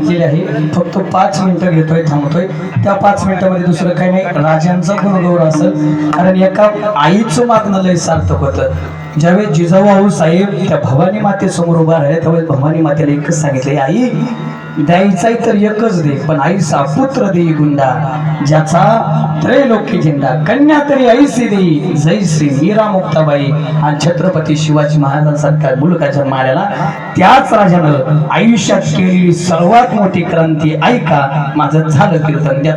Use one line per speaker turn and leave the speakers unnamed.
केली आहे. फक्त 5 मिनिटं घेतोय, थांबतोय. त्या 5 मिनिटामध्ये दुसरं काही नाही, राजांचा गुणगौरव असेल. कारण एका आईचं मागणं लय सार्थक होतं. ज्यावेळेस जिजाऊ साहेब त्या भवानी मातेसमोर उभा राहिले त्यावेळेस भवानी मातेला एकच सांगितले, आई द्यायचाय तर एकच दे, पण आईचा पुत्र दे गुंडा, ज्याचा त्रैलोक्य झेंडा, कन्या तरी ऐसी दे, जय श्री मीरा मुक्ताबाई. आणि छत्रपती शिवाजी महाराजांसारख्या मुलगाच्या माऱ्याला त्याच राजानं आयुष्यात केलेली सर्वात मोठी क्रांती ऐका, माझं झालं कीर्तन द्या.